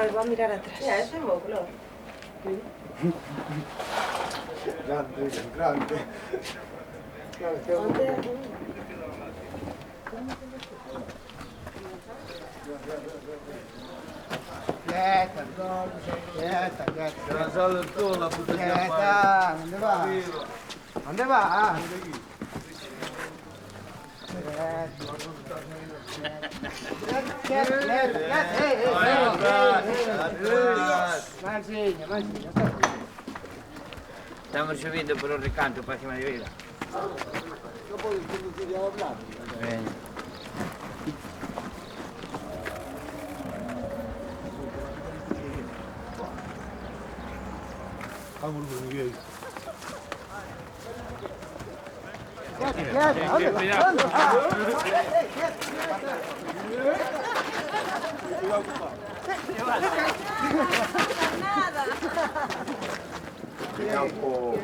Ai, vou mirar atrás. Ese é o meu color. Grande. Quieta, quieta, quieta. C'era già del tutto la puttana. Quieta, ¿dónde va? ¿Dónde va? Mansiña, mansiña. Estamos subindo por o recanto para cima de Vila. ¿No puedes conducir ya a hablar? Veña. Vamos con Miguel. Quieta, ¿dónde va? ¿Dónde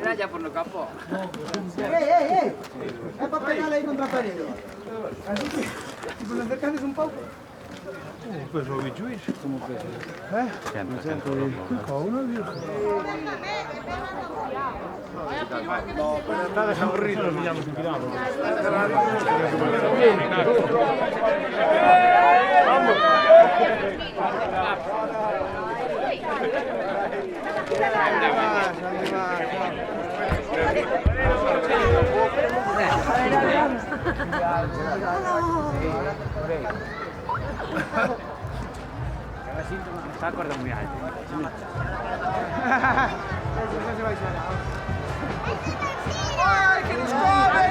Raya por no campo. ¡Ey! É para pegar aí contra a parede. Así que, tipo, lo acercades un pouco. Como peso o bicho iso? Como peso? Con una virgen. Está desaburrido. Nos pillamos en tirado. Vamos. Está a corda moi alta. ¡Ay, que nos come!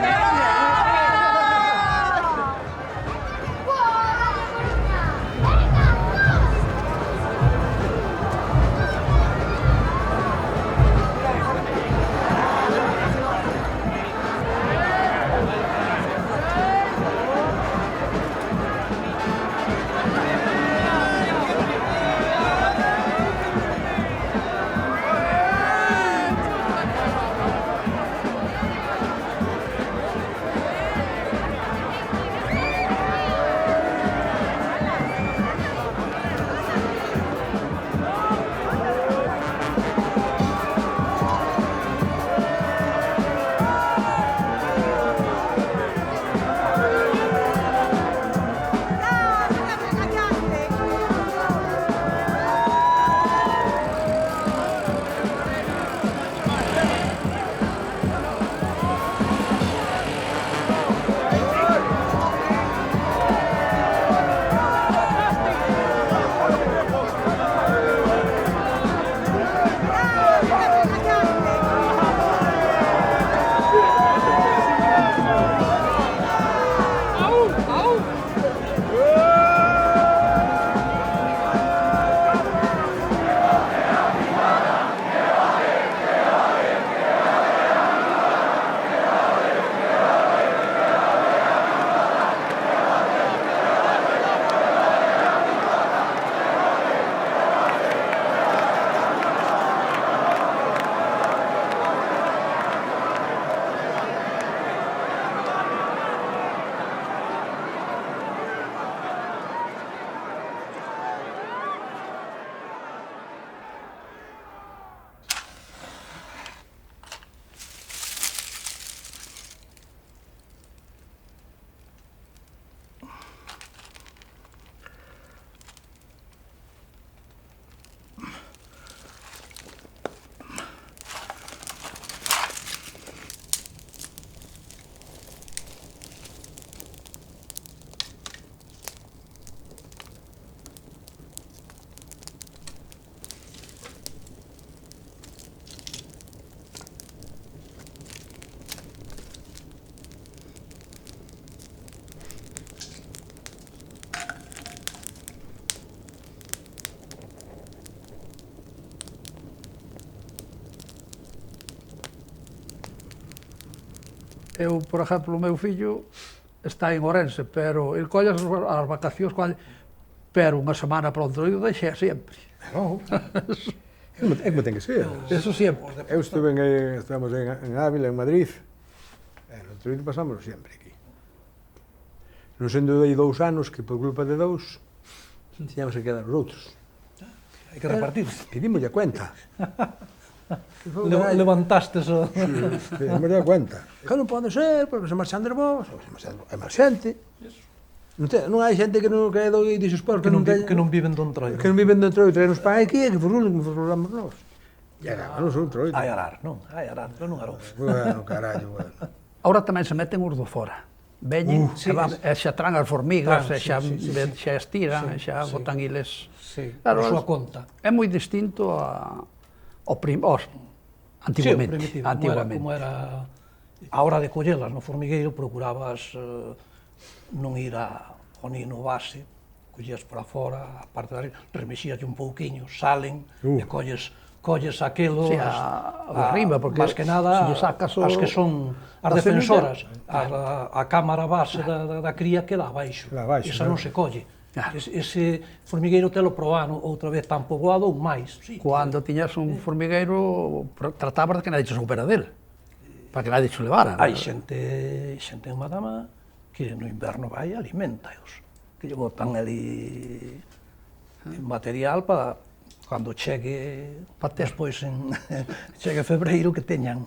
Eu, por exemplo, o meu fillo está en Ourense, pero el colle as vacacións, pero unha semana pronto, eu deixei sempre. Non. É como ten que ser. Eso sempre. Eu estivemos en Ávila, en Madrid, e no outro pasámoslo sempre aquí. Non sendo aí 2 anos, que por culpa de 2, tiñamos que quedar os outros. hai que repartirse. Pedimos a cuenta. Levantastes o... Pedimos a cuenta. Que non pode ser, porque se marchan de vos, é máis xente. Non hai xente que non é do desespero, que non viven do entroido. Que non viven do entroido, traen os pan aquí, que forrulen, que forrulamos nós. E agábanos o entroido. Hai arar, non? Hai arar, pero non arou. Bueno, carallo, bueno. Ahora tamén se meten os do fora. Veñen, e xa traen as formigas, e xa estiran, e xa botan iles. Sí, Claro, por súa conta. É moi distinto aos antiguamente. Como era a hora de collelas no formigueiro, procurabas non ir ao nino base, collías por fora, a parte da arriba, remexías un pouquiño, salen, e colles aquelo, sí, a arriba, porque máis que nada, se sacas as que son as defensoras, semilla, a cámara base da cría queda abaixo, esa non se colle. Ese formigueiro telo probado outra vez tan poboado ou máis. Cando tiñas un formigueiro, tratabas de que nadie se soupera del, para que nadie se levara. Hai xente en Madama que no inverno vai e alimentaos, que lle botan ali material para cando chegue despois chegue febreiro que teñan.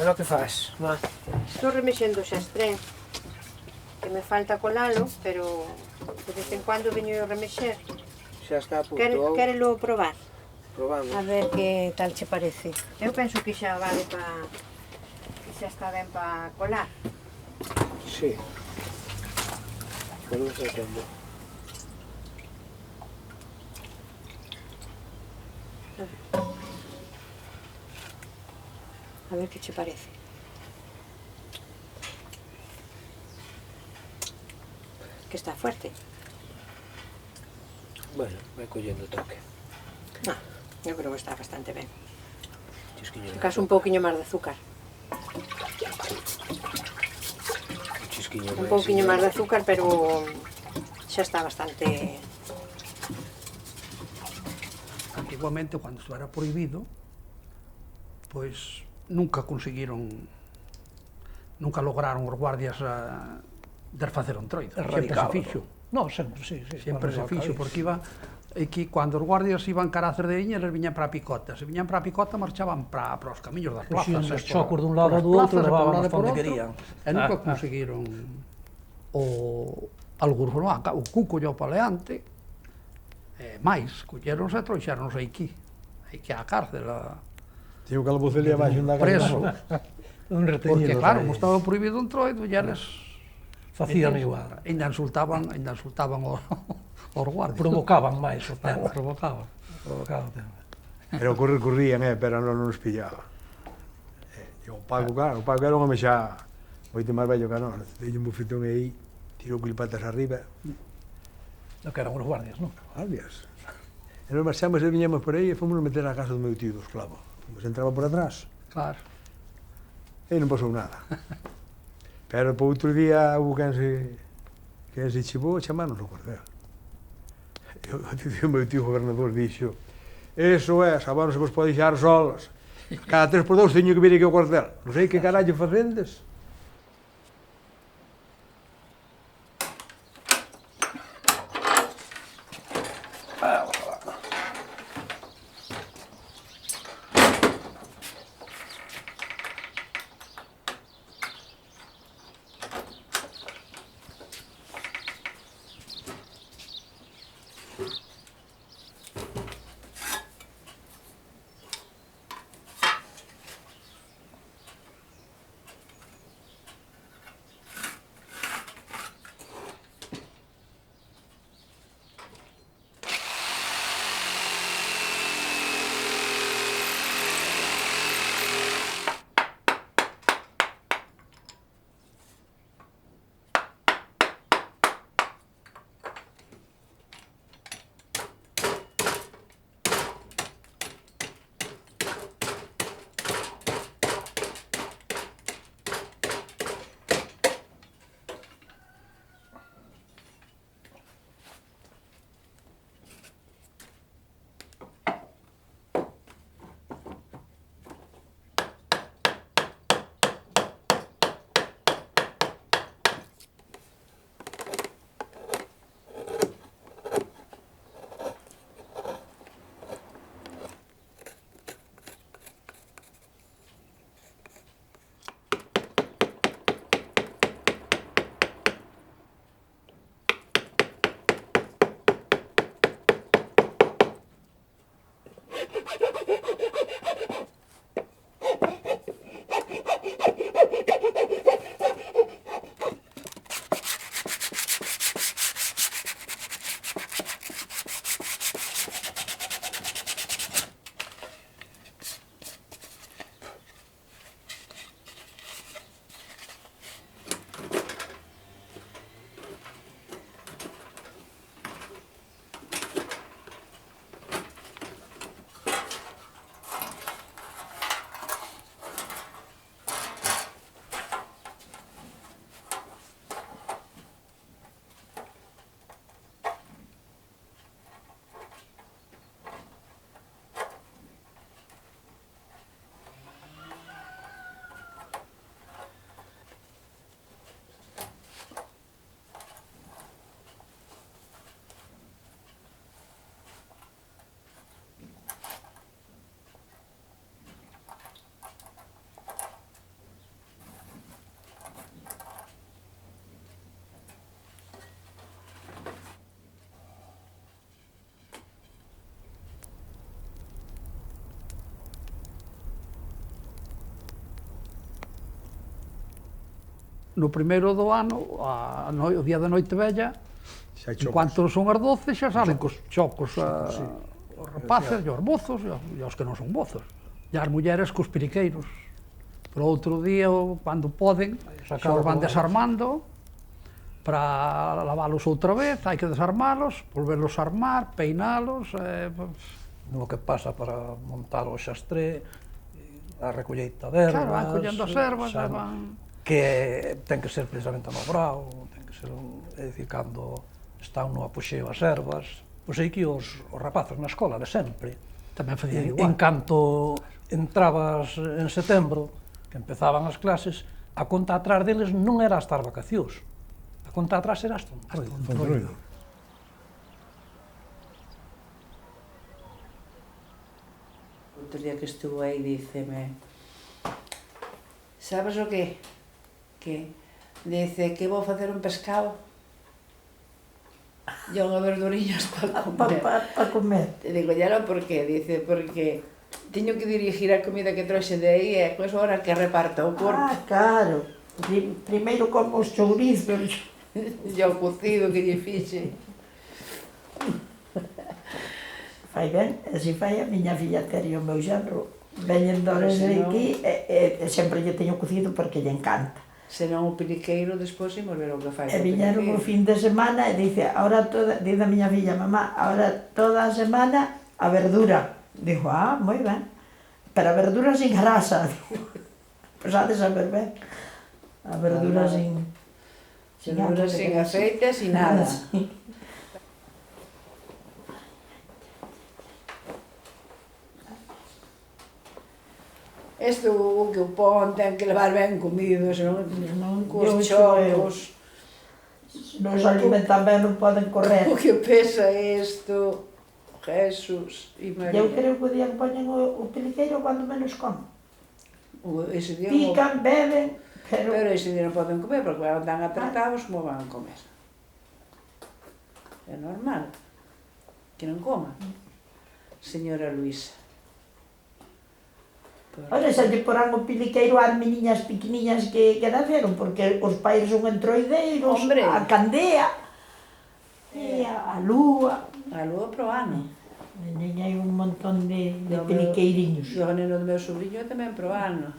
É o que faz, má? Estou remexendo o xastrén, que me falta colalo, pero de vez en cuando veño eu remexer. Xa está a punto. Quérelo probar? Probamos. A ver que tal che parece. Eu penso que xa vale para... que xa está ben para colar. Sí. Podemos atender. A ver que che parece. Que está fuerte. Bueno, vai collendo toque. Non, eu creo que está bastante ben. Chisquiño. Caso un pouquiño máis de azúcar. Chisquiño. Un pouquiño máis de azúcar, pero xa está bastante... Antiguamente, cando isto era prohibido, pois nunca lograron os guardias desfacer un troido. Sempre se fixo. Non, sempre, sí. Sempre se fixo, porque iba... Aquí, cando os guardias iban Carácer de Viña, eles viñan para a picota. Se viñan para a picota, marchaban para os camiños das plazas. Os chocos dun lado do outro, levaban hasta onde querían. E nunca conseguiron algúns, o cuco e o paleante, máis, colleronse e trouxeronse aquí á cárcel, Tiño que albucería baixo da preso. Porque, claro, como estaba prohibido un troido, e eles facían igual. Ainda insultaban os guardias. Provocaban máis o tema. Provocaban. Pero corrían, pero non nos pillaban. E o Paco era un home xa moito máis vello que nós. Dei un bufetón aí, tirou clipatas arriba. No que eran os guardias, non? Guardias. E nos marchamos e viñamos por aí e fomos meter a casa do meu tío do esclavo. Fomos entraba por atrás. Claro. E non pasou nada. Pero por outro día hubo quen se chivou e chamaron o cordel. E o meu tío gobernador dixo: eso é, agora non se vos pode deixar solos. Cada 3 por 2 teño que vir aquí ao cordel. Non sei que carallo facendes. no primeiro do ano, o día da noite vella, Xa chocos. enquanto son as 12, xa salen cos chocos os rapaces, e os mozos, e os que non son mozos. E as mulleres cos periqueiros. Por outro día, cando poden, xa os van desarmando, para lavalos outra vez, hai que desarmalos, volverlos a armar, peinalos, No que pasa para montar o xastré, a recolleita de ervas... Claro, van collendo as ervas, sabe, van... Que ten que ser precisamente no brao, ten que ser, é dicir, cando están no apoxeo as ervas, pois aí que os rapaces na escola de sempre, Tamén facían en igual. canto entrabas en setembro, que empezaban as clases, a conta atrás deles non era hasta as vacacións, a conta atrás era hasta un Entroido. Outro día que estuvo aí, díceme, sabes o que? Que? Dice que vou facer un pescado e unha verduriñas para comer. Para comer. E digo, ya non, por qué? Dice, porque teño que dirigir a comida que trouxe de aí e pois ahora que reparto o corpo. Claro. Primeiro como os chourizos. E o cocido que lle fixe. Fai ben, así fai a miña filla Terio, o meu xanro. Veñen de horas Pero se non- aquí e sempre lle teño cocido porque lle encanta. Senón o periqueiro, despois imos ver o que fai. E viñeron o fin de semana e dice, dice a miña filla, mamá, ahora toda a semana a verdura. Digo, moi ben. Pero a verdura sin grasa. Pois ha de saber ben. A verdura sin... Verdura sin aceite, sin nada. Sí. Isto o que o pon ten que levar ben comido, senón Non cos chocos. Non se alimentan ben, non poden correr. O que pesa isto, Jesús e María. Eu creo que o día que poñen o peliqueiro cando menos come. Ese día Pican, beben, pero ese día non poden comer, porque van tan apretados como van a comer. É normal que non coma. Señora Luisa. Ora, xa lle porán o peliqueiro ás meniñas pequeniñas que naceron, porque os pais son entroideiros, Hombre. a candea, e a lúa. A lúa pro ano. Nen hai un montón de E o meu- peliqueiriños. E o neno do meu sobrinho tamén pro ano.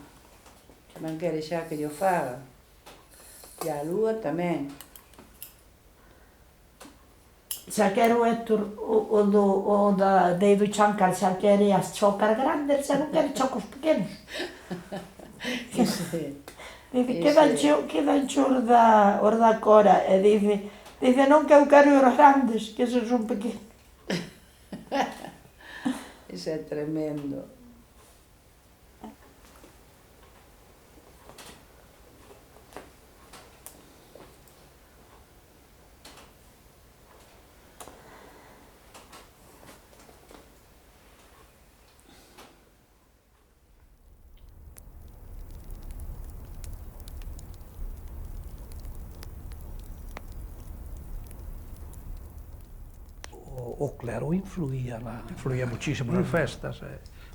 Tamén quere xa que yo faga. E a lúa tamén. Xa quero Héctor, o da do Chancar, xa quere as chocas grandes, xa non quere chocos pequenos. Ese, Dice, quedan os da Cora, e dice non que eu quero os grandes, que esos son pequenos. ese é tremendo. O clero influía na... Influía muchísimo nas festas,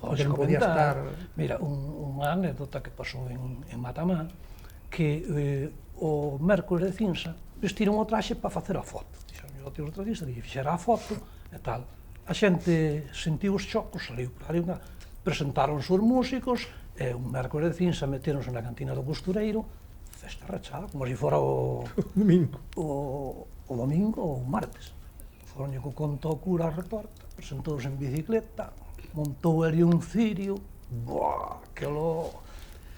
Podes porque non podía comentar. estar... Mira, unha anécdota que pasou en Matamá, que o mércores de cinza vestiron o traxe para facer a foto. Dixeron, o tío retratista, que fixera a foto e tal. A xente sentiu os chocos, saliu por ali, presentaronse os músicos, e un mércores de cinza meteronse na cantina do costureiro, festa rachada, como se fora o Domingo. domingo ou o martes. Foronlle co conto ao cura a reporta, presentouse en bicicleta, montou ali un cirio, aquelo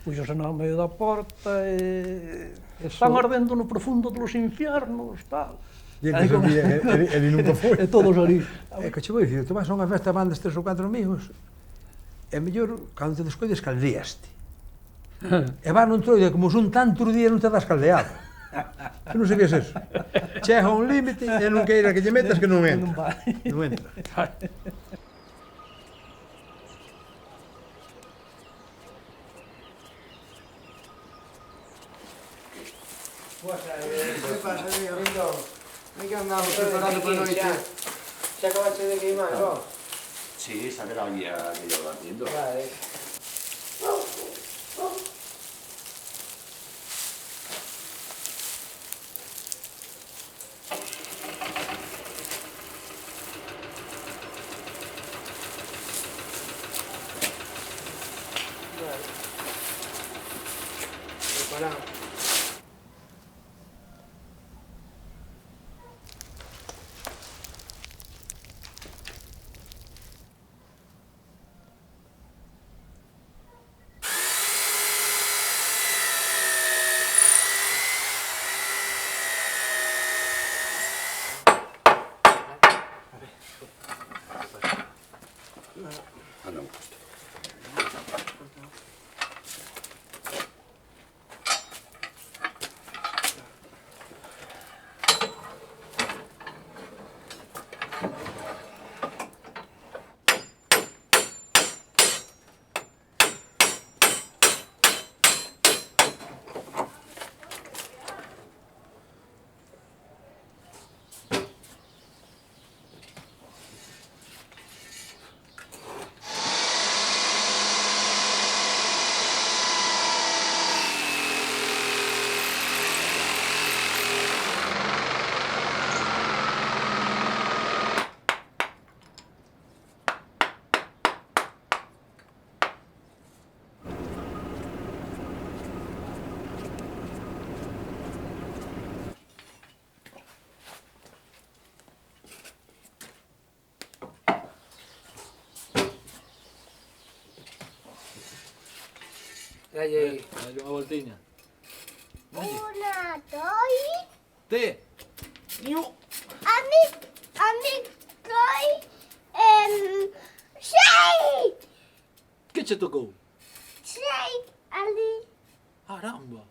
puxose no medio da porta e están ardendo no profundo dos infiernos, tal. E que sabía, ele nunca foi. E todos ali. É que che vou dicir, tú vas a unha festa, van 3 ou 4 amigos, é mellor, cando te descoides, caldeaste. E vas nun troide, como son tanto día, non te das caldeado. Tu non sabías eso. Chega un límite e non queira que lle metas que non Non entra. vai. Non entra. Que pasa, amigo? Aquí andamos preparando para a noite. Xa acabaste de queimar, non? Sí, sale la guía que yo lo entiendo. Vale. Caramba. Andiamo. Dai, una voltina. Una, dos, Te. dois, seis! Che ci toccò? Seis ali, Caramba.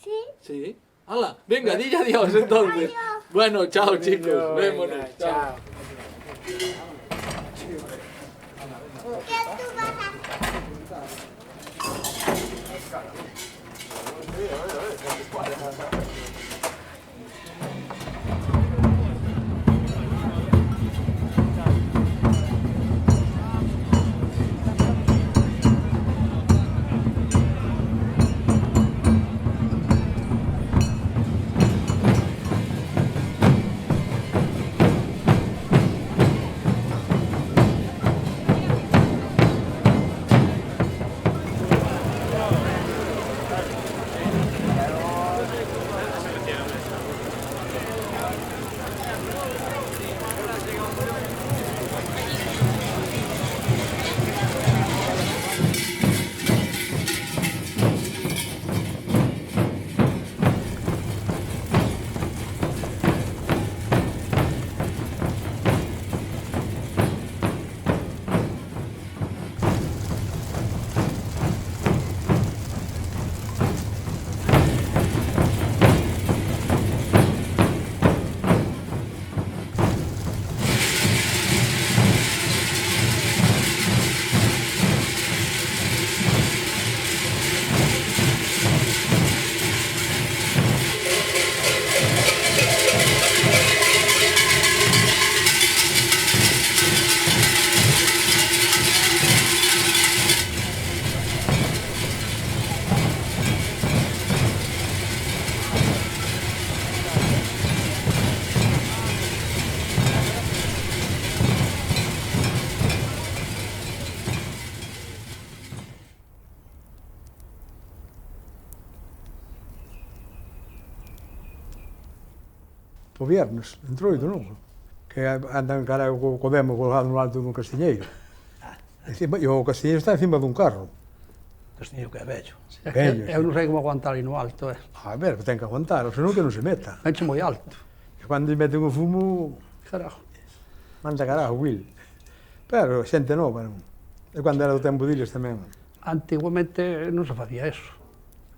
sí. Sí. Hala, venga, di adiós entonces. Adiós. Bueno, chao chicos, vémonos. Chao. ¿Qué tú vas a O viernes, entroido, non? Que andan cara co demo colgado no alto dun castiñeiro. E o castiñeiro está encima dun carro. Castiño que é vello. Vello, Eu non sei como aguantar ali no alto, A ver, ten que aguantar, o senón que non se meta. Enche moi alto. E cando lle meten o fumo, Carajo. manda carajo, Will. Pero xente nova, non? E cando era do tempo diles tamén. Antiguamente non se facía eso.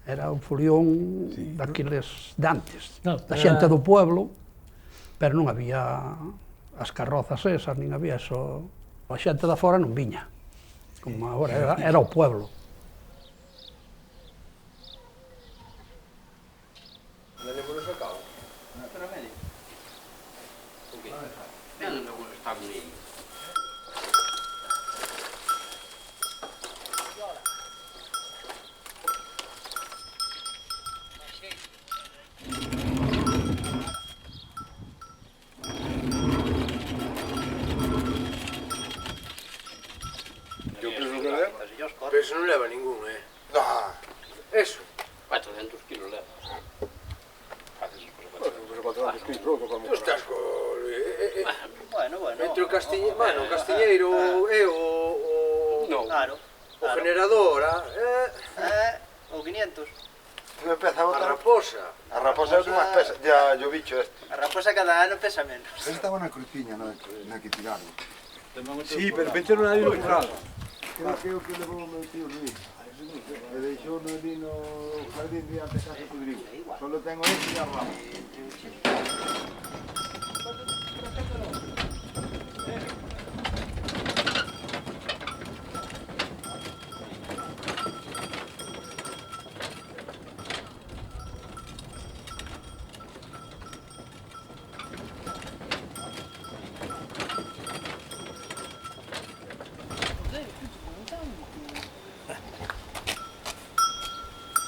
Era un furión daqueles de antes, No, da xente do pueblo, pero non había as carrozas esas, nin había eso. A xente da fora non viña, como agora, era o pueblo. Pero eso non leva ningún, Ah, Eso. 400 kilos. patrón, estoy roto como... Tú estás co... Bueno. Entre o castiñeiro, bueno, o castiñeiro e o... No. Claro. O generador, O 500. Me empeza a a botar... raposa. A raposa é o que máis pesa, ya yo bicho este. A raposa cada ano pesa menos. Ese estaba na cruciña, na que tiraron. Sí, pero meteron ali no curral. Creo que é o que levou o meu tío Luis. E deixou no ali no jardín diante de casa Rodrigo. Solo tengo este e a rama.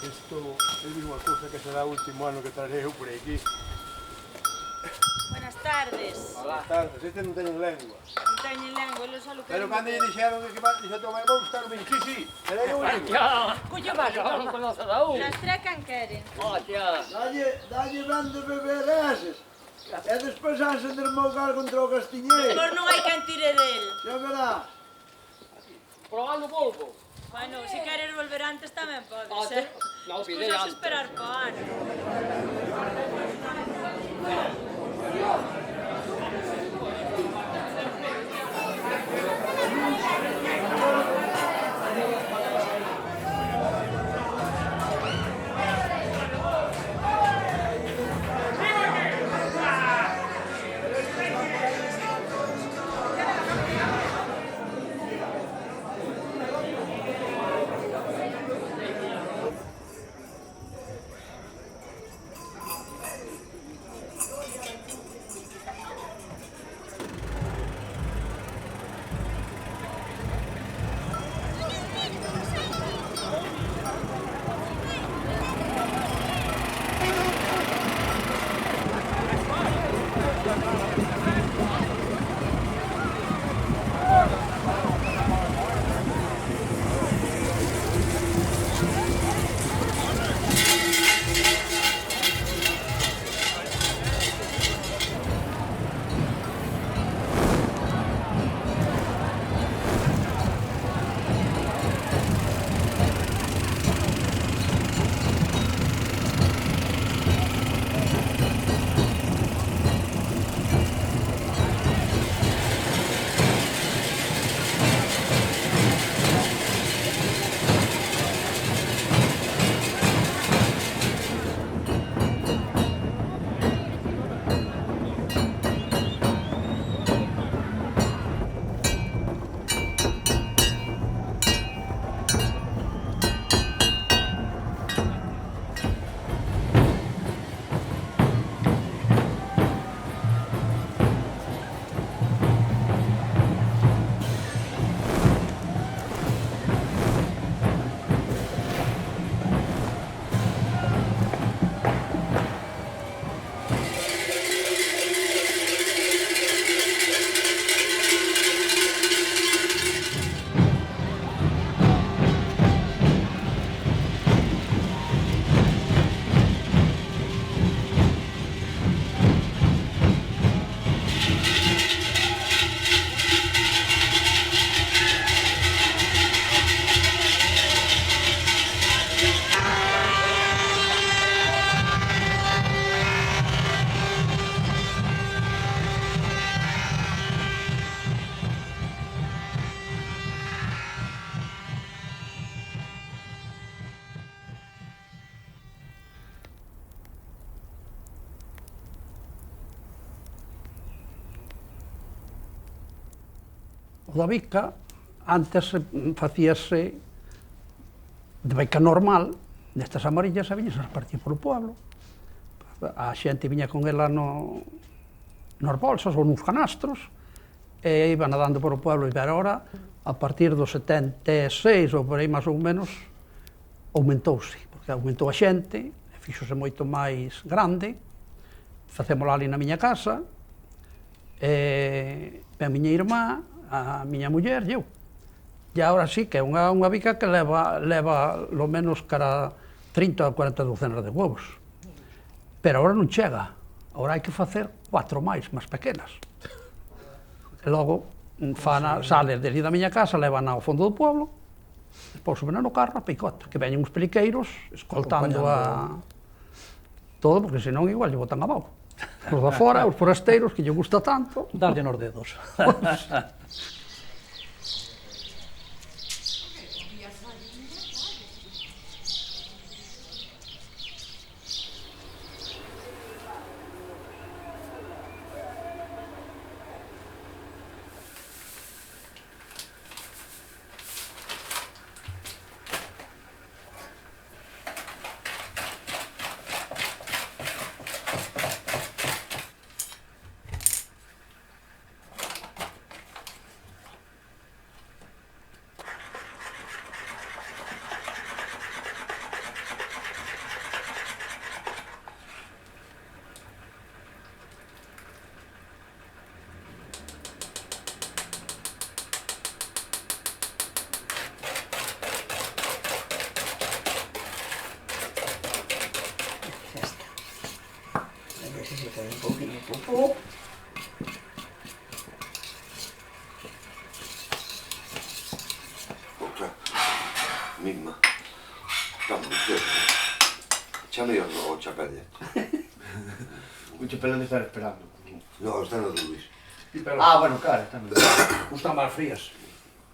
Isto é unha cousa que será o último ano que trarei eu por aquí. Buenas tardes. Buenas tardes, este non teñen lengua. Non teñen lengua, eles só lo Pero queren... cando lle dixeron que dixo toma, vou buscar o vídeo. Sí, era eu o lingua. Cullo vaso, las tres can queren. Dalle ben de beber eses. E despois has de remolgar contra o castiñeiro. Pois non hai quen tire del. Xa verás. Probando polvo. Bueno, se queres volver antes tamén podes, Escusas esperar po ano. O da bica, antes facíase de bica normal, nestas amarillas, e viñas a repartir polo pueblo. A xente viña con ela nos bolsas ou nos canastros, e iban nadando por o pueblo, e agora, a partir do 76 ou por aí máis ou menos, aumentouse, porque aumentou a xente, fixose moito máis grande, facémola ali na miña casa, e a miña irmá, a miña muller e eu. E agora sí que é unha bica que leva lo menos cara 30 ou 40 docenas de huevos. Pero agora non chega. Agora hai que facer 4 máis pequenas. E logo sale dali da miña casa, levan ao fondo do pueblo, despois suben no carro a Peicota, que veñen os peliqueiros escoltando a todo, porque senón igual lle botan abaixo. Os da fora, os forasteiros, que lle gusta tanto. Darlle nos dedos. Mimma, échame o chapelle. O chapelle de estar esperando. No, está no do Luis. Ah, bueno, claro, está no do Luis. Gustan máis frías.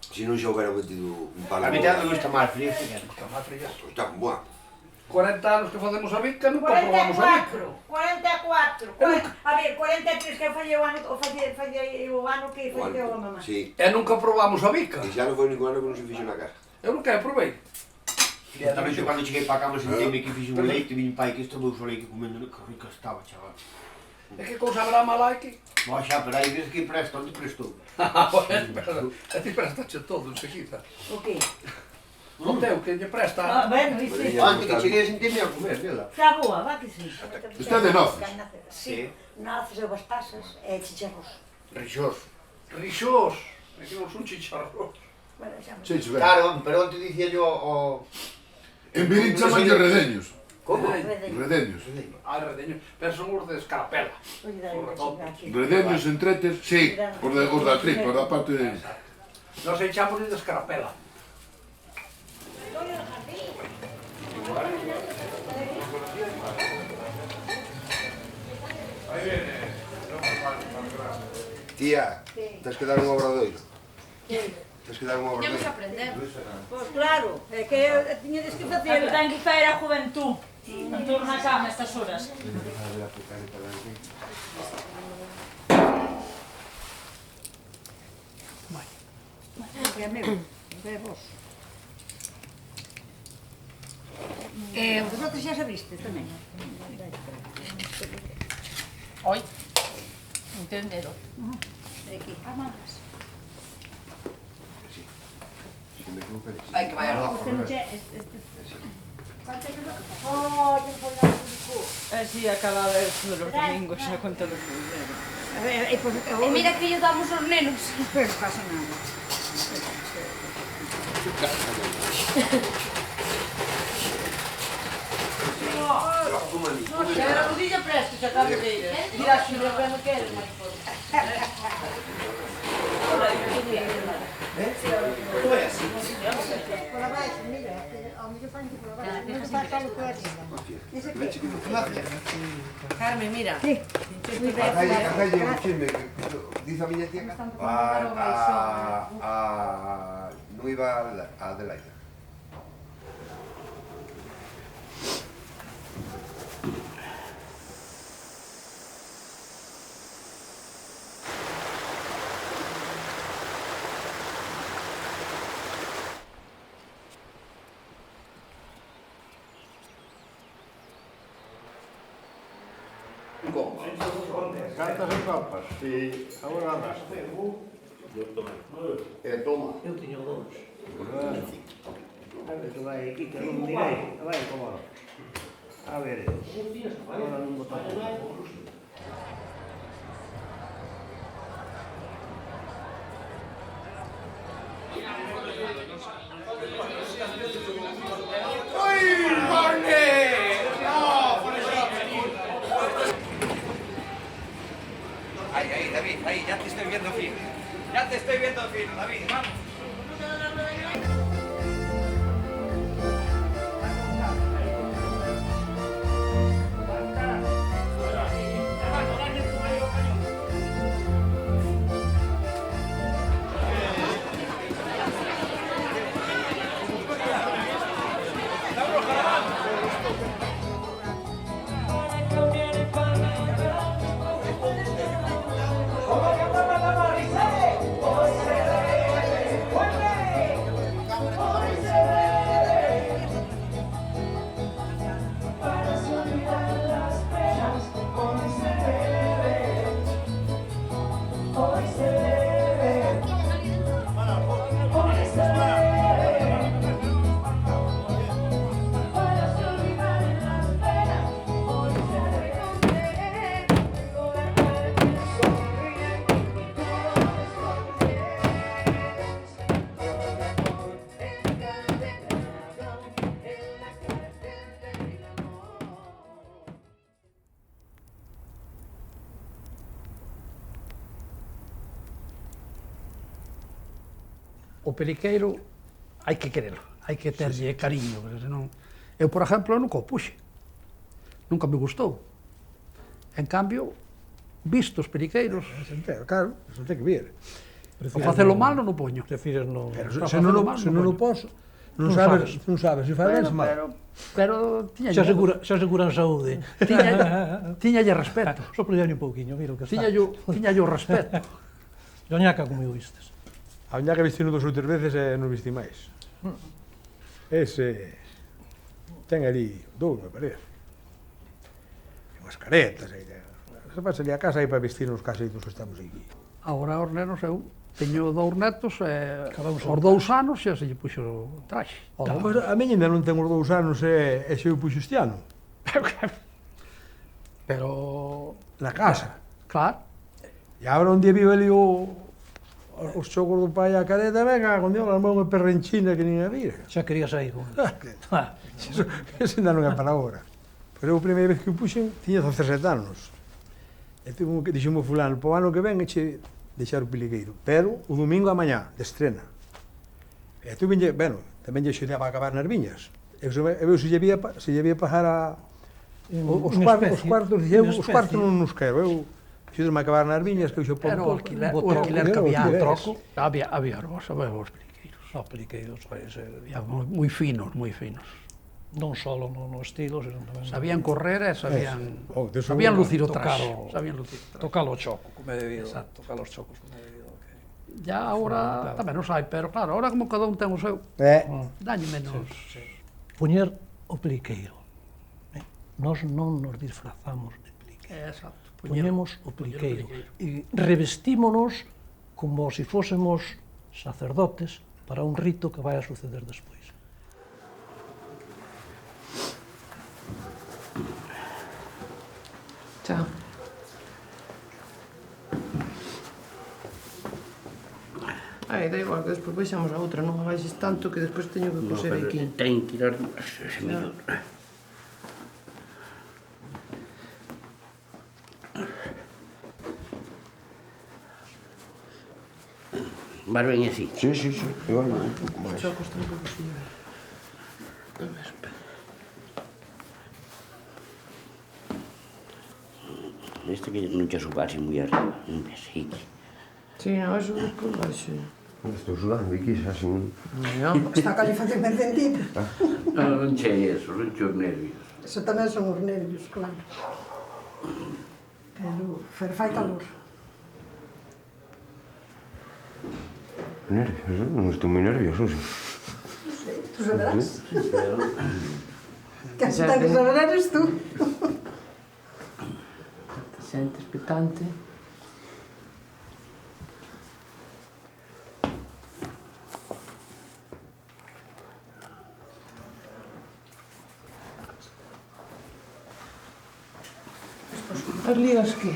Si non xa houbera metido un palo... A mí tamén gusta máis frías. Gustan máis frías. Está boa. 40 anos que facemos a bica, nunca probamos a bica. 44. A ver, 43 que fallei o ano que fallei a mamá. Sí. E nunca probamos a bica. E xa non foi ningún ano que non se fixo na casa. Eu nunca a provei. Justamente cando cheguei para cá me sentime que fixe un leite, vim pai que isto dou só leite comendo, que rica estaba, chaval. E que cousa habrá mala aquí? Mas xa, pero aí ves que presta, onde prestou? Bueno, a ti prestache todo enseguida. O que? O teu, que lle presta... Bueno, isto é... Antes que cheguei a sentirme a comer, vela. Está boa, va que sí. Está de noces? Sí, noces e uvas pasas e chicharros. Rixós. Rixós. Aquí non son chicharros. Claro, pero onde dicía yo o... En Virín chamanlle redeños. Como? Redeños. Ah, redeños. Pero son os de escarapela. Redeños entretes, sí, os da tripa, os da parte de... Nos echamos de escarapela. Tía, tens que dar un obradoiro. Tens que dar un obradoiro. Temos que aprender. Pois claro, é que tiñedes que facer... Ten que faer a juventud. Non turno na cama estas horas. É meu, é vos. Vosotros xa sabiste tamén. Oi. Entenderon. Aquí, amarras. Hai que vai a ropa. Así acaba de ver los domingos, xa conta los domingos. E mira que lle damos aos nenos. Pero pasa nada. Era rodilla presto, xa cabeleira. Mira, si me vendo que eres, mariposa. Todo é así. Por abaixo, mira, ao mellor fan por abaixo. Non te pasa lo que arriba. Ese que? Carmen, mira. Sí. Acalle un chisme, dice a miña tía non iba a Adelaida. Cartas e papas. Si, agora arraste. E toma. Eu tiño dous. A ver, que vai aquí, que non direi. Vai, como non. A ver, agora non botamos. ahí, ya te estoy viendo fino. Ya te estoy viendo fino, David, vamos. O peliqueiro hai que quererlo, hai que terlle cariño, porque senón... Eu, por exemplo, nunca o puxe. Nunca me gustou. En cambio, visto os periqueiros... Claro, eso ten que vir. O facelo mal non o poño. Prefires non... Pero se non o poso, non sabes se fai ben, se mal. Pero tiña... Xa aseguran saúde. Tiñalle respeto. Soplalle un pouquiño, mira o que está. Tiñalle o respeto. Doñaca, como eu vistes. A Oñaca vistino 2 ou 3 veces e non visti máis. Ese ten ali 2, me parece. E unhas caretas. Se pasa ali a casa aí para vestir nos caseitos que estamos aquí. Agora os nenos eu teño 2 netos e aos 2 anos xa se lle puxo o traxe. A miña ainda non ten os 2 anos e xa eu puxo este ano. Pero... Na casa. Claro. E agora un día vive ali os chocos do pai a careta, venga, con Dios, armou unha perrenchina que nin a vira. Xa querías aí con... Eso ainda non é para agora. Pero a primeira vez que o puxen, tiña 17 anos. E dixemos fulano, po ano que ven, eche deixar o peliqueiro. Pero o domingo a mañá, de estrena. E tú vinlle, bueno, tamén lle xudaba a acabar nas viñas. E eu se lle vía pagar os cuartos non nos quero. Eu xudeme a acabar nas viñas, que eu xo pongo... Pero o alquiler que había o troco, había os periqueiros. Os periqueiros, había moi finos, moi finos. Non só no estilo, senón tamén... Sabían correr e sabían lucir o traxe. Tocalo o choco, como é debido. Tocalo os chocos, como é debido. Ya agora tamén non sai, pero claro, agora como cada un ten o seu, dañe menos... Poñer o peliqueiro. Nós non nos disfrazamos de peliqueiro. Exacto. Poñemos o peliqueiro e revestímonos como se fósemos sacerdotes para un rito que vai a suceder despois. Chao. Ai, da igual, que despois baixamos a outra, non baixes tanto que despois teño que coser aquí. Ten que ir ese mellor. Vas ben así? Sí, igual un pouco máis. Xa costa un pouco así. Este que non che subase moi arriba, non ves, aquí. Sí, non, eso despois baixo. Estou sudando aquí, xa sin... Está califación encendida. Non che eso, non che os nervios. Eso tamén son os nervios, claro. Pero fai calor. Nervios, non estou moi nervioso. Non sei, tú saberás. Que así ten que saber eres tú. Te sentes expectante. As ligas que?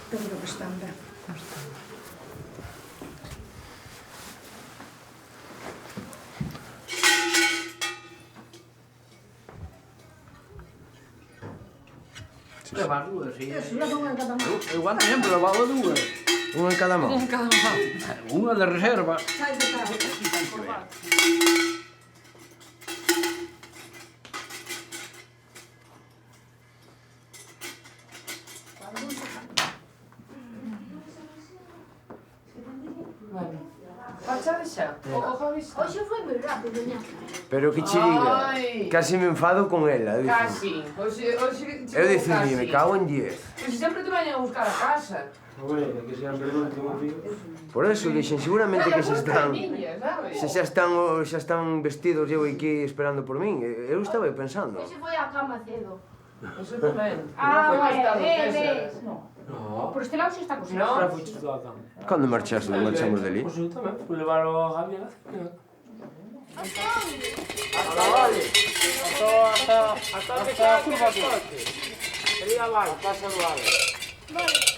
Pero que están ben. Levar dúas, sí. Eu guanto sempre levaba dúas. Unha en cada mão. Unha en cada mão. Unha de reserva. Pachade xa. O Javi xa. Hoxe foi moi rápido, ña. Pero que che diga, Ai. casi me enfado con ela. Casi. Hoxe Eu dicirle, me cago en 10. Pois sempre te vayan a buscar a casa. Que sean perdón, por eso dixen, seguramente que xa están... xa están vestidos eu aquí esperando por min. Eu estaba aí pensando. Hoxe foi á cama cedo. Eso tamén. Ves. Por este lado xa está cosido. Ahora fuiste tú a cama. Cando marchamos dali? Pois eu tamén, fui levar ao Javi a la cena. Hasta onde? Hasta vale. Hasta que está a curva aquí. Sería vale, pasa do vale. Vale.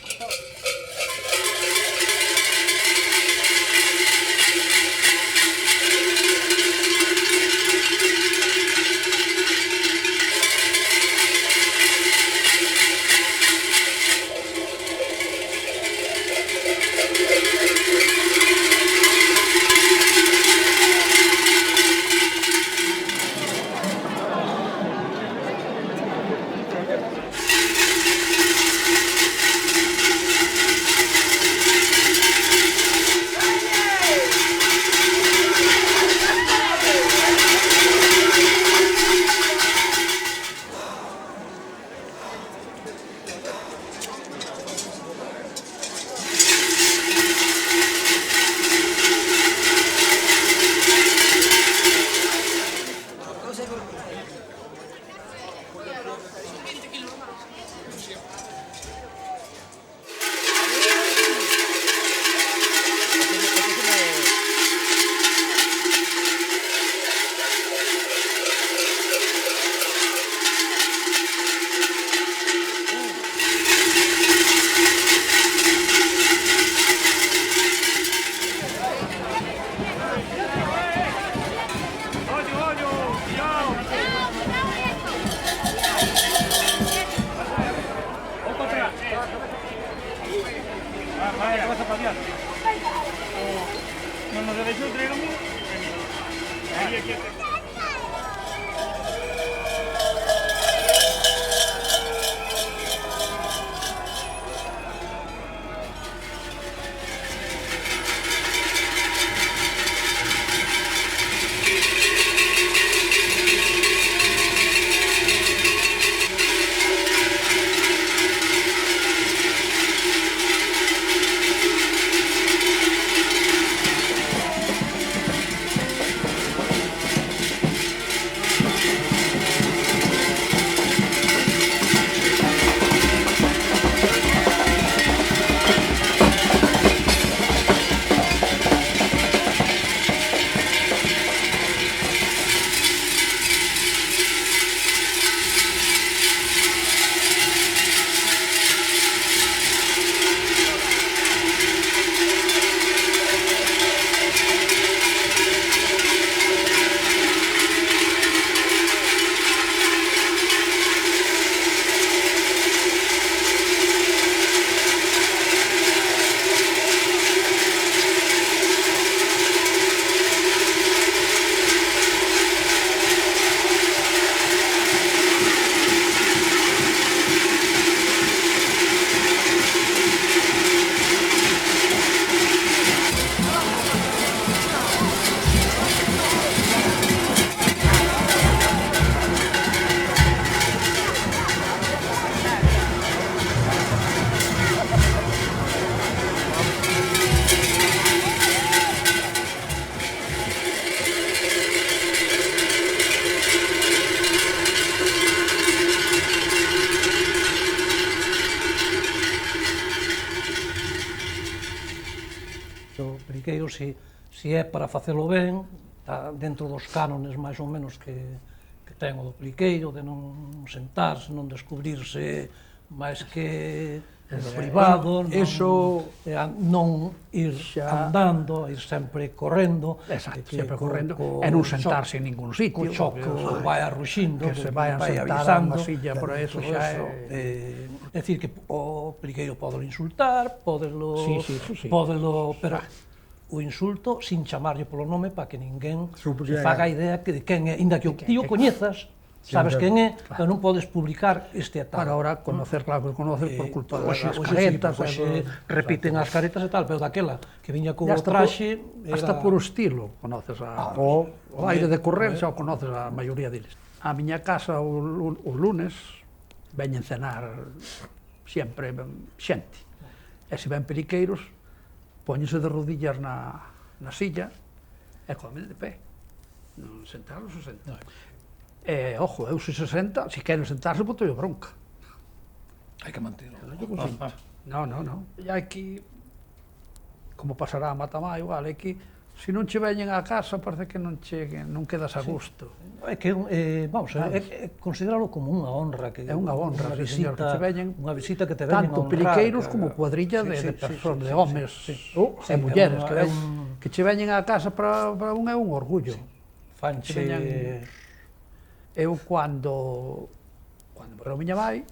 O periqueiro, se é para facelo ben, está dentro dos cánones máis ou menos que ten o do periqueiro, de non sentarse, non descubrirse máis que privado, eso non ir andando, ir sempre correndo. Exacto, sempre correndo, e non sentarse en ningún sitio. Co choco vai arruxindo, que se vayan vai sentar avisando. na silla, por eso xa é... É dicir, que o periqueiro podelo insultar, podelo... pero o insulto sin chamarlle polo nome para que ninguén se faga a idea que de quen é, inda que o tío coñezas, sabes quen é, pero non podes publicar este atado. Para ahora conocer, claro que conoces por culpa das caretas. Hoxe repiten as caretas e tal, pero daquela que viña co traxe... Hasta por o estilo conoces o aire de correr, xa o conoces a maioría deles. A miña casa o lunes veñen cenar sempre xente. E se ven periqueiros, póñense de rodillas na silla e comen de pé. Non sentarlos ou sentar. Ojo, eu se senta, se queren sentarse, boto yo bronca. Hai que manterlo. Non. E hai que, como pasará a Matamá, igual, é que se non che veñen á casa, parece que non quedas a gusto. É que, vamos, consideralo como unha honra. É unha honra, señor, que te veñen, unha visita que te veñen a honrar. Tanto periqueiros como cuadrilla de persoas, de homes e mulleres, que che veñen á casa para un é un orgullo. Fanche... Eu, cando morreu miña vai,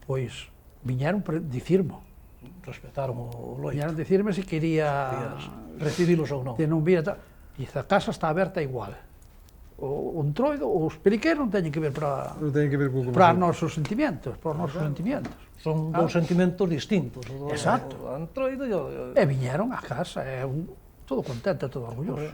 pois, viñeron dicirmo. Respetaron o loito. Viñeron dicirme se quería recibilos ou non. Que non vira tal. E a casa está aberta igual. O entroido, os periqueiros non teñen que ver para os nosos sentimentos, para os nosos sentimentos. Son dous sentimentos distintos. Exacto. O entroido e o... E viñeron á casa, todo contento, todo orgulloso.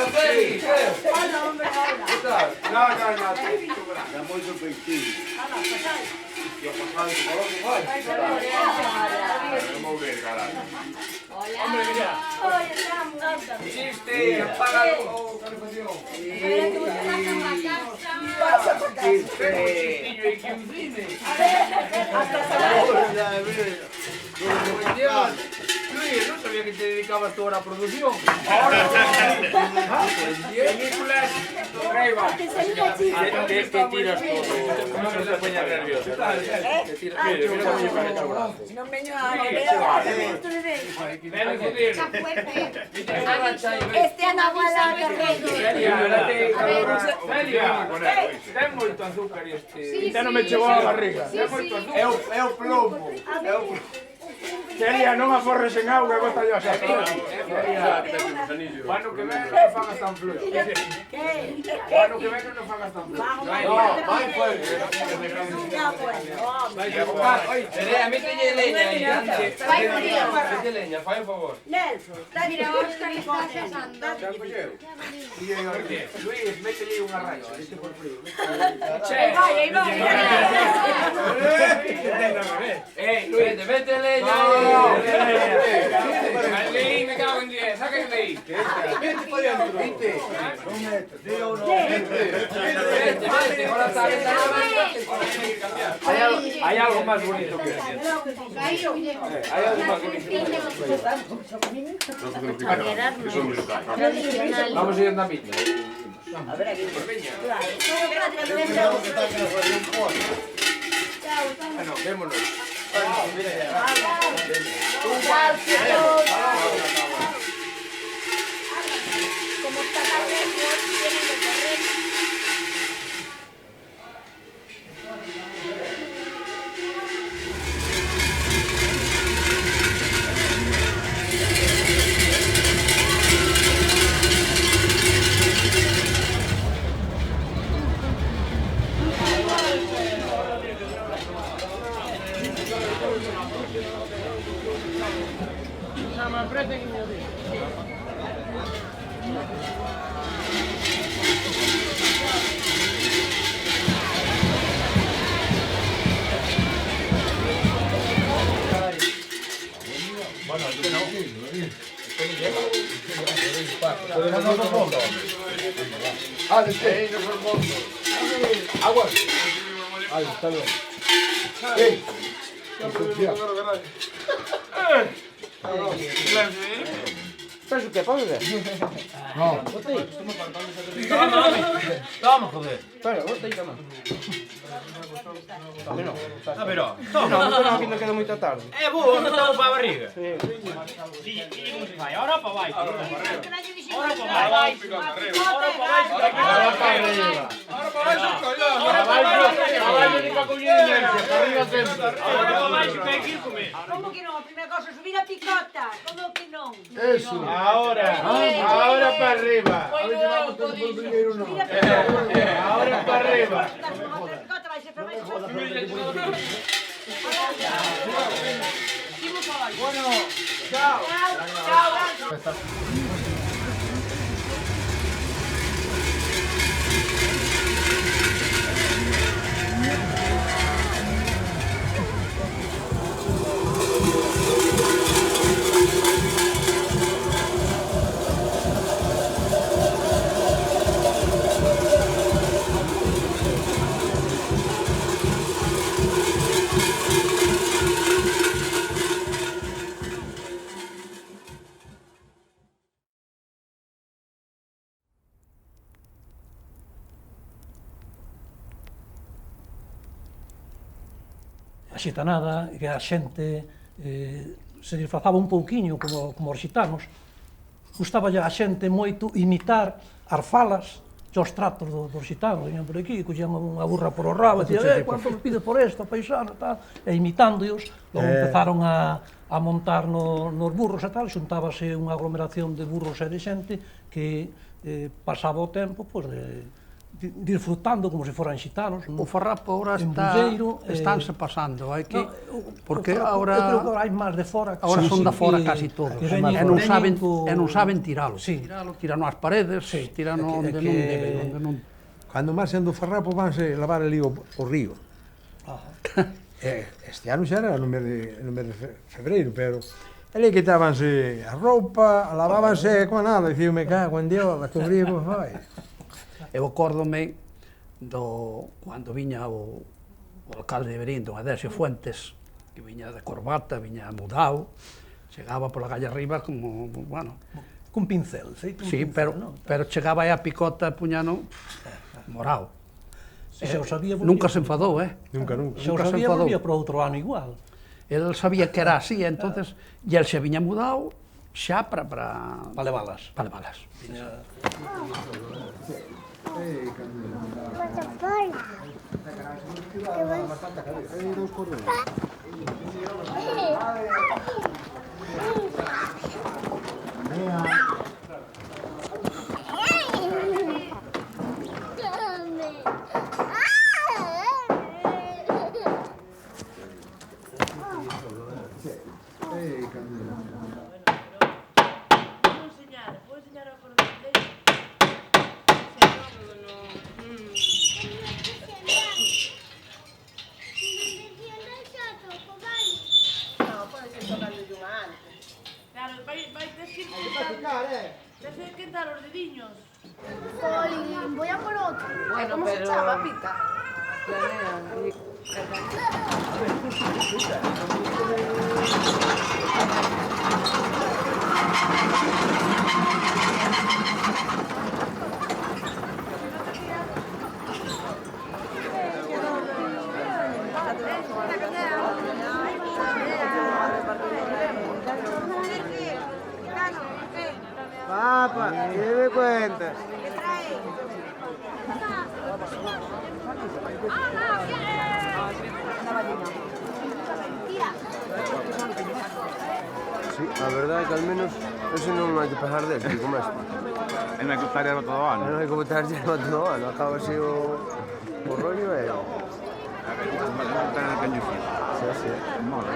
Félix, hola, hombre, hola. ¿Qué tal? No, da moito peitinho. Yo pasado tu color igual. Vamos a ver, caralho. Hola. Hombre, mira. Hola, estamos. Chiste, apaga o calefacción. Espera que vos estás en la casa. Pasa por casa. Chiste. Y que un cine. Hasta saber. Luis, no sabía que te dedicabas tú ahora a producción. Ahora, películas, Ray-Ban. ¿Qué tiras todo? No te pones nervioso. Mira cómo yo me he hecho brazo. No me Este ano abuela ten moito azúcar este. Ya non me chegou a barriga. É o plomo. Celia, non aforres en auga e bota yo a sacar. Bueno, que ven, non fagas tan fluido. Bueno, que ven, non fagas tan fluido. No, vai fuerte. Celia, mételle leña aí. Mételle leña, fai un favor. Nelson, mira, Óscar está cesando. Luis, mételle unha racha, este por frío. Aí vai. Luis, mete leña. Leí, me cago en 10, saca el leí. Vete para adentro. Vete. Hay algo más bonito que eso. Hay algo más bonito que eso. Vamos a ir andando. A ver, aquí. Bueno, vémonos. Como está tan lejos, tienen que correr. Bueno, este no. Este ni llega. Ah, este no fue el fondo. Agua. Ahí, está bien. ¡Ey! ¿Sabes o que? ¿Para beber? No. Toma, joder. Espera, bota aí tamén. Tome non. A ver, ó. Non, que non queda moita tarde. Boa, non estamos para a barriga. Sí. Vai, ahora para baixo. Ahora para baixo. Ahora para baixo. Ahora para baixo, collón. Ahora para baixo, ni para coñer inercia. Para arriba sempre. Ahora para baixo, que hai que ir comer. Como que non? A primeira cosa, subir a picota. Como que non? Eso. Ahora para arriba. Ahora para arriba. Bueno, chao. Chao. A xitanada, que a xente se disfrazaba un pouquiño como os xitanos, gustaba a xente moito imitar as falas e os tratos dos xitanos. Veñan por aquí, collían unha burra por o rabo, e dicían, quanto me pide por esto, paisano, tal, e imitándoos, logo empezaron a montar nos burros e tal, xuntábase unha aglomeración de burros e de xente que pasaba o tempo, pois, disfrutando como se foran xitanos. O farrapo ahora estánse pasando, hai que... Porque agora... Eu creo que hai máis de fora. Agora son da fora casi todos, e non saben tiralo. Tirano ás paredes, tirano onde non deben. Cando marxan do farrapo vanse lavar ali o río. Este ano xa era no mes de febreiro, pero... Ali quitábanse a roupa, lavábanse con nada, dicío, me cago en Dios, a tu río, como fai? Eu acórdome cando viña o alcalde de Verín, don Adesio Fuentes, que viña de corbata, viña mudado, chegaba pola calle arriba como, bueno... Cun pincel, feito un pincel. Sí, pero chegaba aí a picota puñano morao. Nunca se enfadou, Nunca. Se o sabía, volvía para outro ano igual. El sabía que era así, entonces, e el se viña mudado xa para levalas. Para levalas. Debe quentar los dediños. Voy a por otro. Bueno, ¿Cómo se llama, Pita? Papá, ¿qué me cuentas? Sí, a verdade é que al menos ese non hai que pegar del, que como este. E non hai que botar yerba todo o ano. Non hai que botar yerba todo o ano, acaba así o rollo e... Botar en el cañucito. Sí. Mola.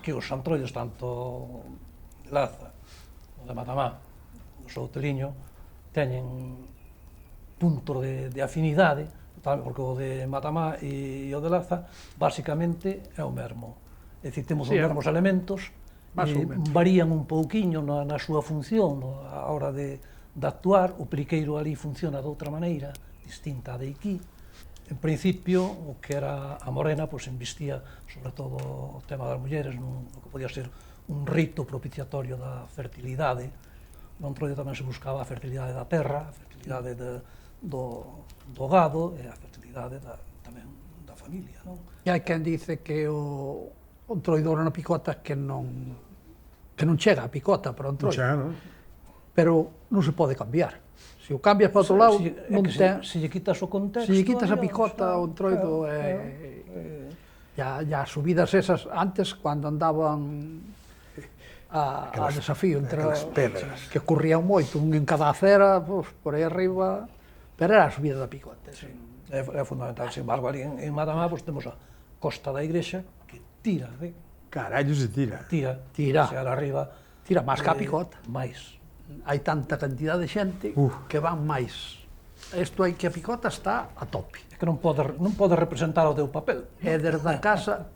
que os antroides, tanto de Laza, o de Matamá, o Souteliño, teñen puntos de afinidade, porque o de Matamá e o de Laza, basicamente, é o mesmo. É dicir, temos os mesmos elementos, varían un pouquiño na súa función, a hora de actuar. O pliqueiro ali funciona de outra maneira, distinta de aquí. En principio, o que era a morena, pois investía sobre todo o tema das mulleres, no que podía ser un rito propiciatorio da fertilidade. No Entroido tamén se buscaba a fertilidade da terra, a fertilidade do gado e a fertilidade tamén da familia. E hai quen dice que o Entroidor na picota que non chega a picota para o Entroido. Pero non se pode cambiar. Se o cambias para outro lado, non ten... Se lle quitas o contexto... Se lle quitas a picota, o Entroido a subidas esas, antes, cando andaban a desafío entre que corrían moito, un en cada acera, por aí arriba, pero era a subida da picota. É fundamental. Sin embargo, ali en Matamá temos a costa da igrexa que tira, Carallo se tira. Tira. Se arriba... Tira máis que a picota. Mais. Hai tanta cantidad de xente que van máis. Isto hai que a picota está a tope. É que non pode representar o teu papel. É desde a casa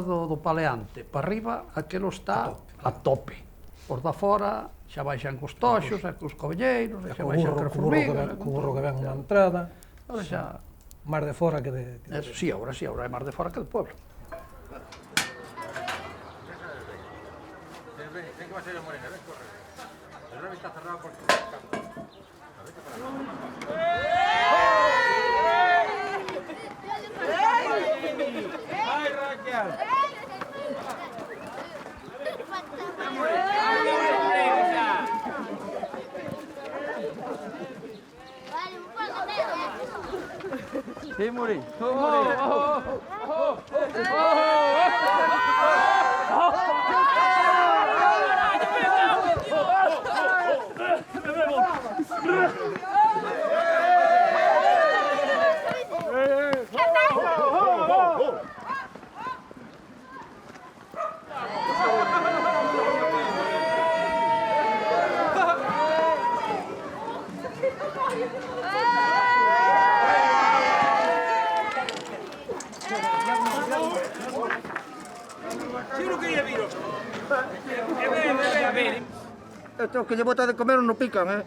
do paleante para arriba, aquilo está a tope. Por da fora xa baixan cos toxos, cos covelleiros, xa baixan cos formigas. Co burro que ven na entrada. Ahora xa... Máis de fora que de... Sí, agora é máis de fora que de pueblo. Ten que baixar a morena, ven, corre. El revés está cerrado por tu campo. A ver qué para. ¡Ay, Raquel! Sí, Muri. Estos que lle bota de comer non pican,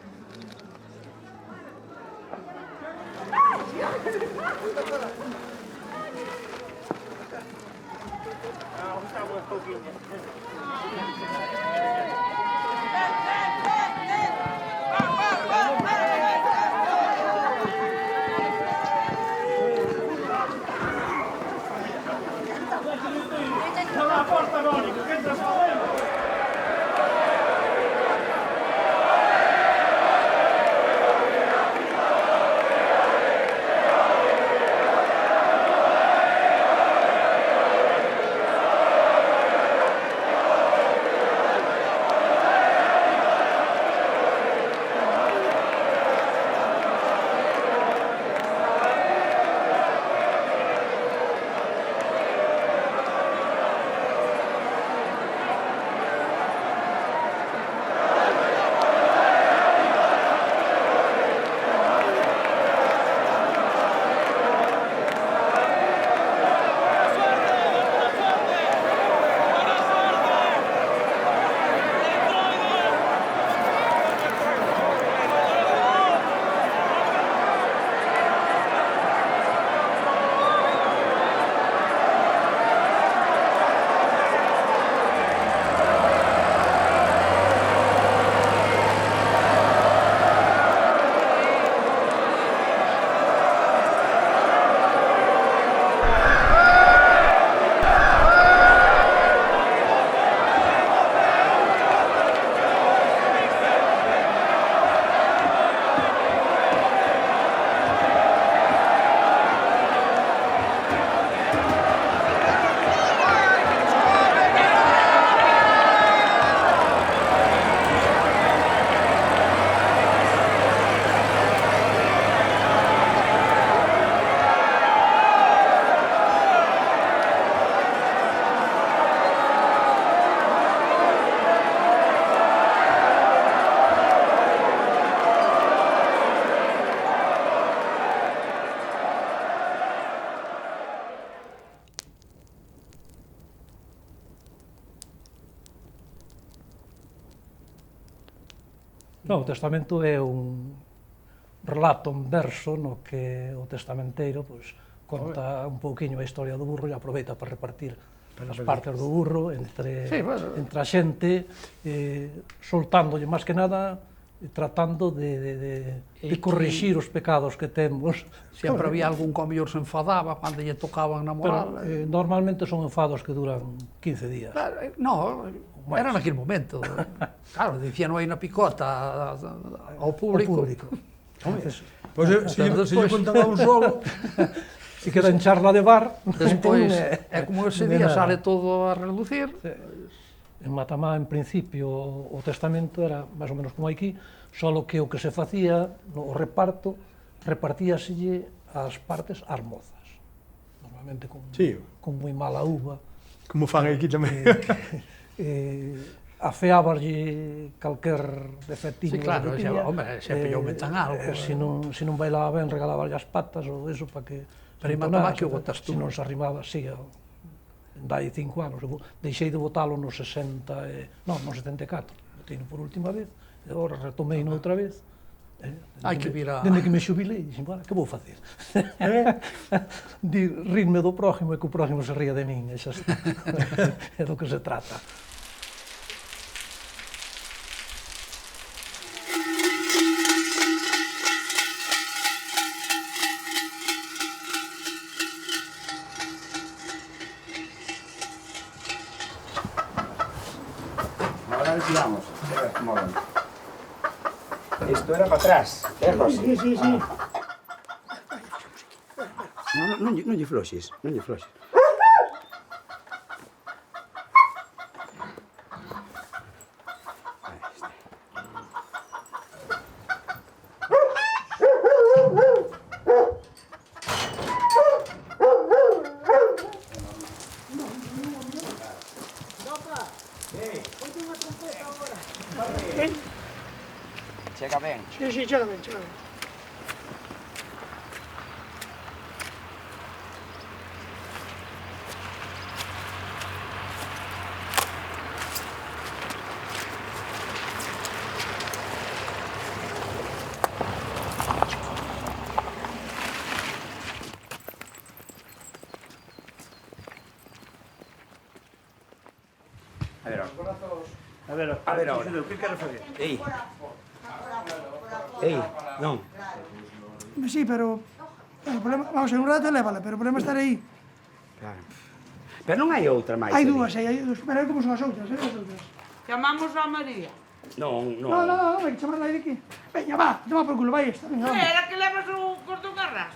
Non, o testamento é un relato en verso no que o testamenteiro conta un pouquiño a historia do burro e aproveita para repartir as partes do burro entre a xente, soltándolle máis que nada, tratando de corrixir os pecados que temos. Sempre había algún que ao mellor se enfadaba cando lle tocaban na moral. Normalmente son enfados que duran 15 días. No, era naquele momento. Claro, dicían aí na picota ao público. Pois se lle contaba un solo... Se queda en charla de bar... Despois, é como ese día sale todo a relucir. En Matamá, en principio, o testamento era máis ou menos como aquí, solo que o que se facía, o reparto, repartíaselle as partes ás mozas. Normalmente con moi mala uva. Como fan aquí tamén. Afeábaslle calquer defectiño. Sí, claro, hombre, sempre lle aumentan algo. Se non bailaba ben, regalábaslle as patas ou eso para que... Pero en Matamá que o botas tú? Se non se arrimaba, sí, dai 5 anos. Deixei de botalo no 74, botei-no por última vez, e agora retomei-no outra vez. Hai que vir a... Dende que me xubilei, dixen, bueno, que vou facer? Rirme do prójimo e que o prójimo se ría de min, é do que se trata. Vamos, esto era para atrás, José. Sí. Non lle floxes, non lle floxes. Chega ben. Sí, chega ben. A ver ahora. Que quero fazer? Ei, non. Sí, pero... O problema, vamos, en un rato lévala, pero o problema é estar aí. Claro. Pero non hai outra máis. Hai dúas, pero hai como son as outras, as outras. Chamamos a María. Non. No, hai que chamarla aí de aquí. Veña, va, toma por culo, vai esta, venga, vamos. Era que levas o cordón a ras.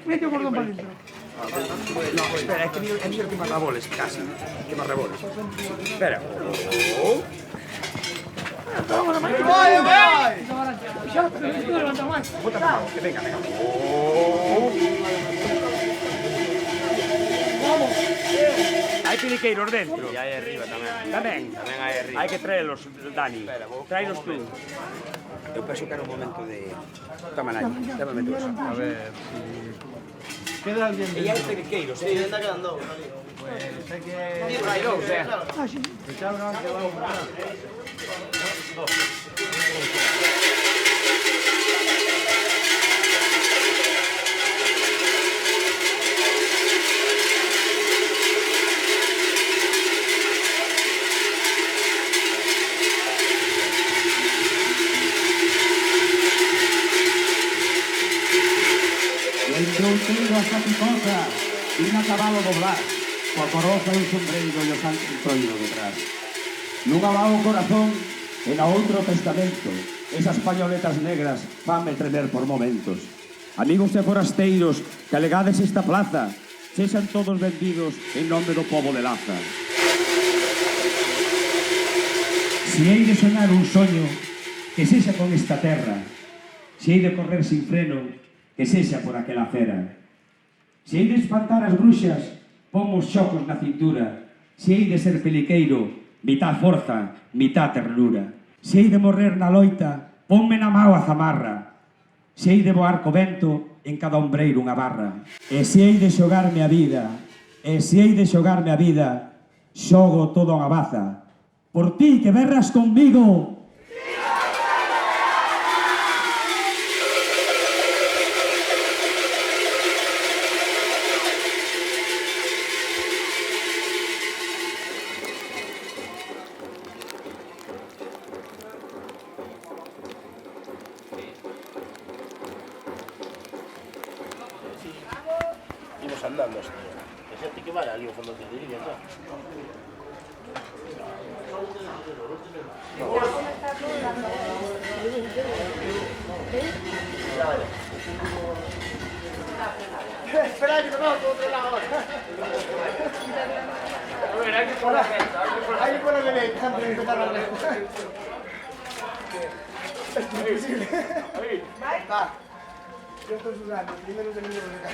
Mete o cordón para dentro. No, espera, é que me raboles, casi. Que me raboles. Espera. Vai! Xa, levanta máis. Bota a mão, que venga. Vamos. Hai peliqueiros dentro. E aí arriba tamén. Tamén hai arriba. Hai que traelos, Dani. Traelos tú. Eu penso que era un momento de... Toma, Nani, llévame tú eso. A ver, si... Queda alguén E hai peliqueiros, Sí, anda quedando. Pues hai que... Hai dous, Sí. Echaron que va unha. Entrou hasta picota, un cabalo doblar, coa coroza un sombreiro e o santo entroido detrás. Nun abao o corazón e na outro testamento, esas pañoletas negras fanme tremer por momentos. Amigos e forasteiros, que alegades esta plaza, sexan todos vendidos en nome do pobo de Laza. Si hei de soñar un soño, que sexa con esta terra. Si hei de correr sin freno, que sexa por aquela acera. Se hei de espantar as bruxas, ponmo os xocos na cintura. Se hei de ser peliqueiro, mitad forza, mitad ternura. Se hei de morrer na loita, ponme na mau a zamarra. Se hei de voar co vento, en cada ombreiro unha barra. E se hei de xogarme a vida, xogo toda unha baza. Por ti que berras conmigo, imos andando hasta. E xente que vai ali ao fondo de Diriña, xa. Espera que te vamos por otro lado ahora. A ver, hay que por la recta, hay que por la derecha antes de empezar la recta. Es imposible. Ahí. Va. Yo estoy sudando, primero se me lleva de acá.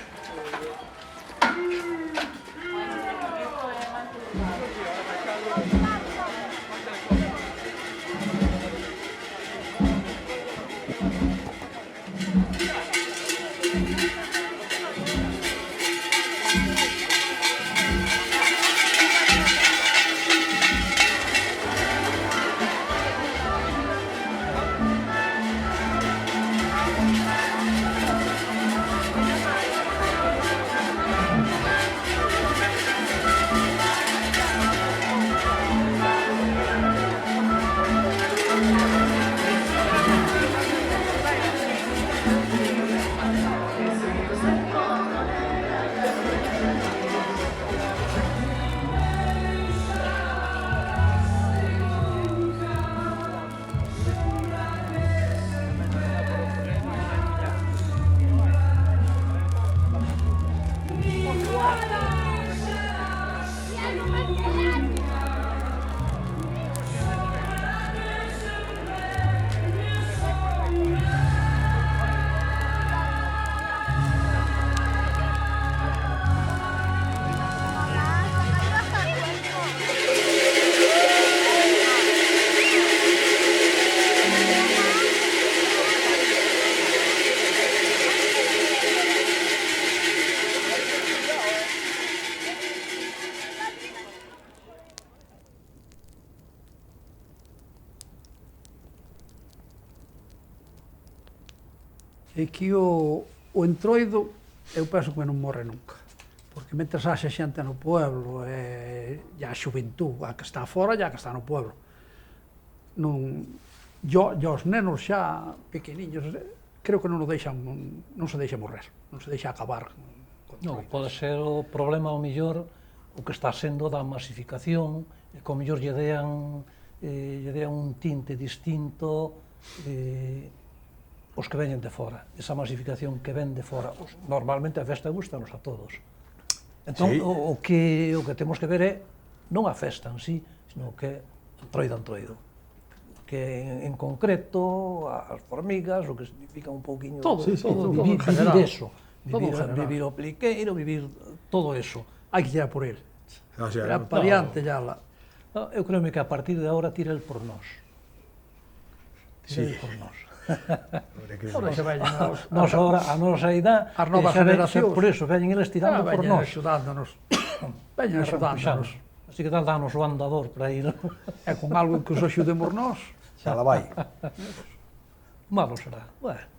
E que o entroido, eu penso que non morre nunca. Porque mentres haxe xente no pueblo, e a xuventú, a que está fora e a que está no pueblo. Os nenos xa pequeniños, creo que non se deixa morrer, non se deixa acabar. Non, pode ser o problema ao millor o que está sendo da masificación, e que ao millor lle dean un tinte distinto os que veñen de fora. Esa masificación que ven de fora, normalmente a festa gustanos a todos. Entón, o que temos que ver é non a festa en sí, sino que entroido. Que en concreto, as formigas, o que significa un pouquiño... Vivir eso. Vivir o pliqueiro, vivir todo eso. Hai que tirar por el. Tirar para diante, ya la... Eu creo que a partir de agora tira el por nós. Tira el por nós. A nosa idade, as novas generacións, por eso, veñen eles tirando por nós. Veñen axudándonos. Así que danos o andador para ir. E con algo que os axudemos nós. Xa la vai. Malo será. Bueno.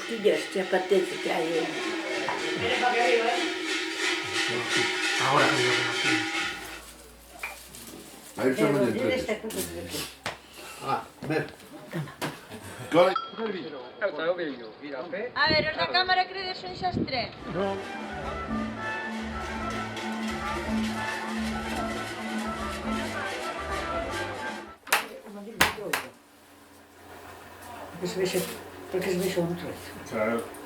pastillas que apetece que hai aí. Ahora que yo aquí. Aí xa non entretes. Ver. Coi. A ver, os da cámara credes son xa as 3. Non. Porque se vexe un trozo. Claro.